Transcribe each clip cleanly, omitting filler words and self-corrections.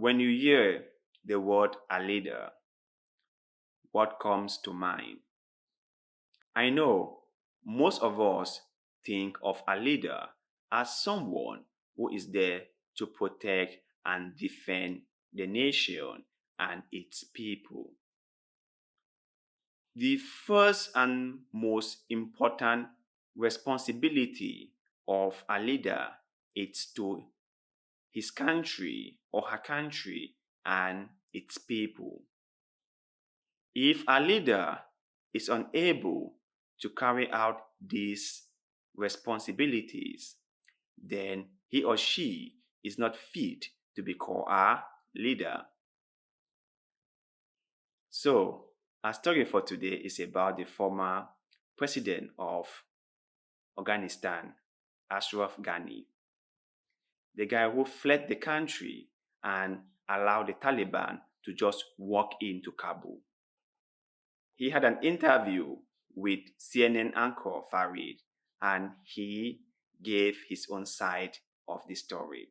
When you hear the word a leader, what comes to mind? I know most of us think of a leader as someone who is there to protect and defend the nation and its people. The first and most important responsibility of a leader is to his country or her country and its people. If a leader is unable to carry out these responsibilities, then he or she is not fit to be called a leader. So, our story for today is about the former president of Afghanistan, Ashraf Ghani, the guy who fled the country and allowed the Taliban to just walk into Kabul. He had an interview with CNN anchor Fareed, and he gave his own side of the story.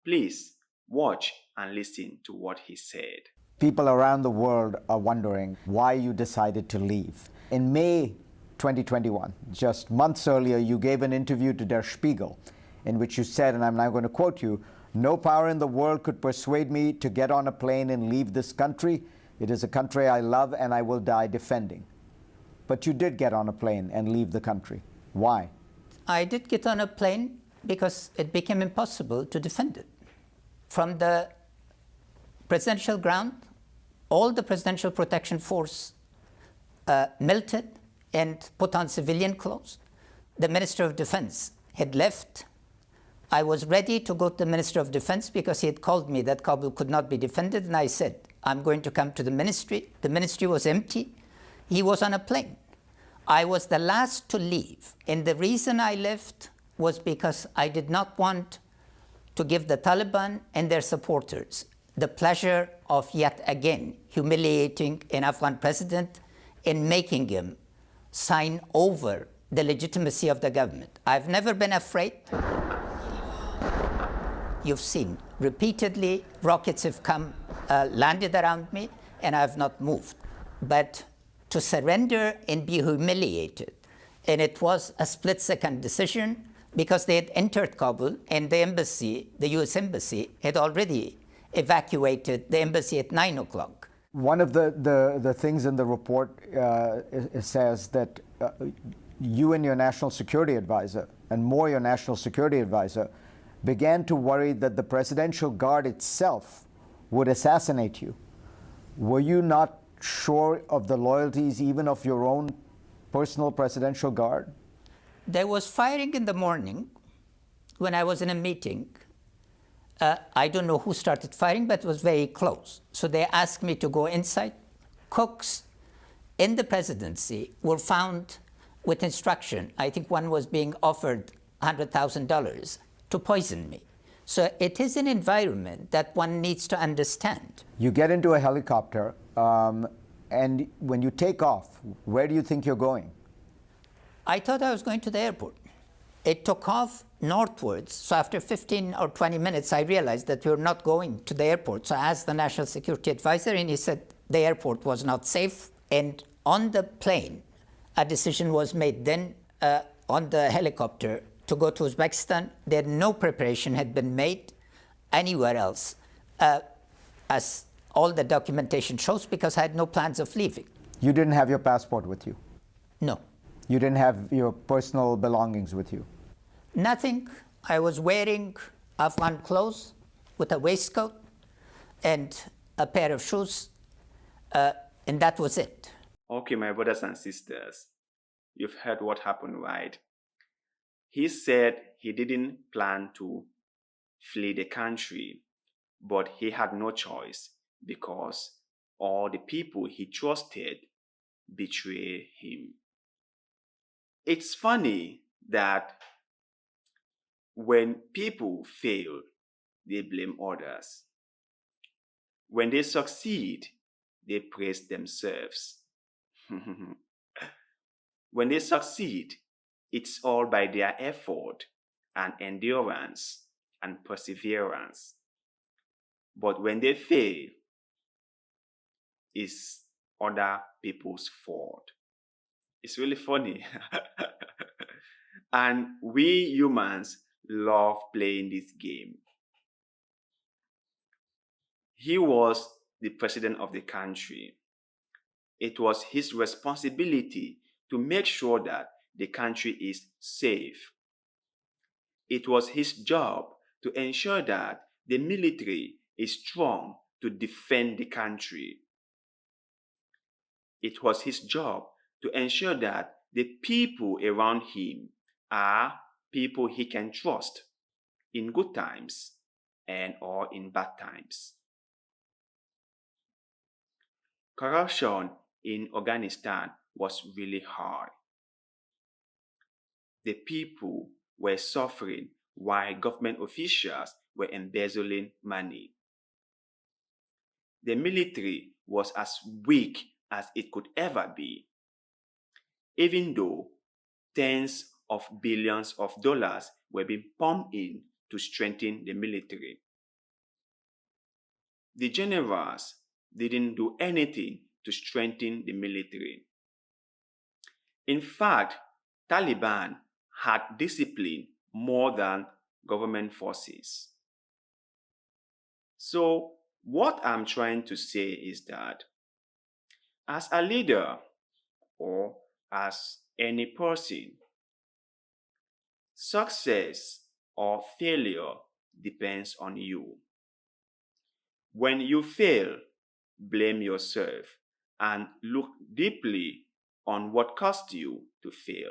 Please watch and listen to what he said. People around the world are wondering why you decided to leave. In May 2021, just months earlier, you gave an interview to Der Spiegel in which you said, and I'm now going to quote you, "No power in the world could persuade me to get on a plane and leave this country. It is a country I love and I will die defending." But you did get on a plane and leave the country. Why? I did get on a plane because it became impossible to defend it. From the presidential ground, all the Presidential Protection Force melted and put on civilian clothes. The Minister of Defense had left. I was ready to go to the Minister of Defense because he had called me that Kabul could not be defended, and I said, I'm going to come to the ministry. The ministry was empty. He was on a plane. I was the last to leave, and the reason I left was because I did not want to give the Taliban and their supporters the pleasure of yet again humiliating an Afghan president and making him sign over the legitimacy of the government. I've never been afraid. You've seen repeatedly rockets have come, landed around me, and I've not moved. But to surrender and be humiliated, and it was a split-second decision because they had entered Kabul and the embassy, the US embassy, had already evacuated the embassy at 9 o'clock. One of the things in the report says that you and your national security advisor, and more your national security advisor, began to worry that the Presidential Guard itself would assassinate you. Were you not sure of the loyalties even of your own personal Presidential Guard? There was firing in the morning when I was in a meeting. I don't know who started firing, but it was very close. So they asked me to go inside. Cooks in the presidency were found with instruction. I think one was being offered $100,000 to poison me. So it is an environment that one needs to understand. You get into a helicopter, and when you take off, where do you think you're going? I thought I was going to the airport. It took off northwards. So after 15 or 20 minutes, I realized that we were not going to the airport. So I asked the National Security Advisor, and he said the airport was not safe. And on the plane, a decision was made then on the helicopter to go to Uzbekistan. There no preparation had been made anywhere else, as all the documentation shows, because I had no plans of leaving. You didn't have your passport with you? No. You didn't have your personal belongings with you? Nothing. I was wearing Afghan clothes with a waistcoat and a pair of shoes, and that was it. Okay, my brothers and sisters, you've heard what happened, right? He said he didn't plan to flee the country, but he had no choice because all the people he trusted betrayed him. It's funny that when people fail, they blame others. When they succeed, they praise themselves. When they succeed, it's all by their effort and endurance and perseverance. But when they fail, it's other people's fault. It's really funny. And we humans love playing this game. He was the president of the country. It was his responsibility to make sure that the country is safe. It was his job to ensure that the military is strong to defend the country. It was his job to ensure that the people around him are people he can trust in good times and or in bad times. Corruption in Afghanistan was really hard. The people were suffering while government officials were embezzling money. The military was as weak as it could ever be, even though tens of billions of dollars were being pumped in to strengthen the military. The generals didn't do anything to strengthen the military. In fact, Taliban had discipline more than government forces. So, what I'm trying to say is that as a leader or as any person, success or failure depends on you. When you fail, blame yourself and look deeply on what caused you to fail.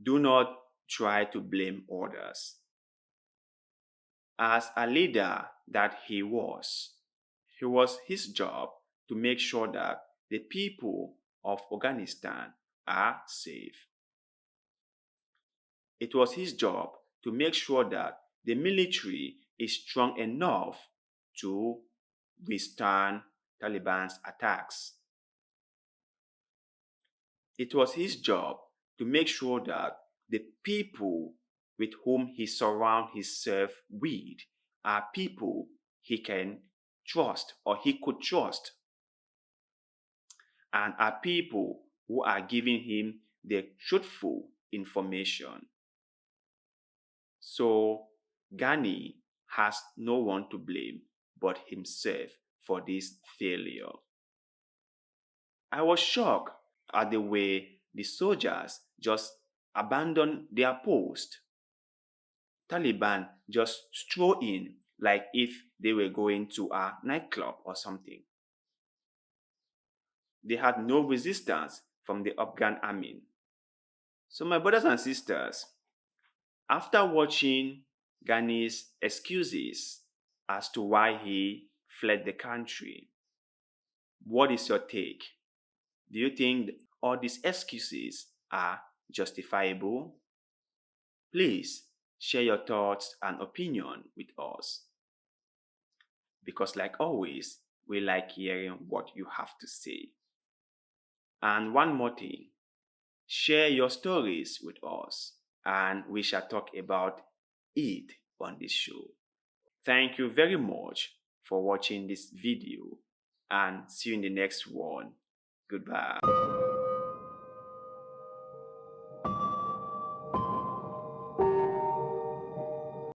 Do not try to blame others. As a leader that he was his job to make sure that the people of Afghanistan are safe. It was his job to make sure that the military is strong enough to withstand Taliban's attacks. It was his job to make sure that the people with whom he surrounds himself with are people he can trust or he could trust, and are people who are giving him the truthful information. So Ghani has no one to blame but himself for this failure. I was shocked at the way the soldiers just abandoned their post. Taliban just stroll in like if they were going to a nightclub or something. They had no resistance from the Afghan army. So my brothers and sisters, after watching Ghani's excuses as to why he fled the country, what is your take? Do you think all these excuses are justifiable? Please share your thoughts and opinion with us. Because like always, we like hearing what you have to say. And one more thing, share your stories with us and we shall talk about it on this show. Thank you very much for watching this video and see you in the next one. Goodbye.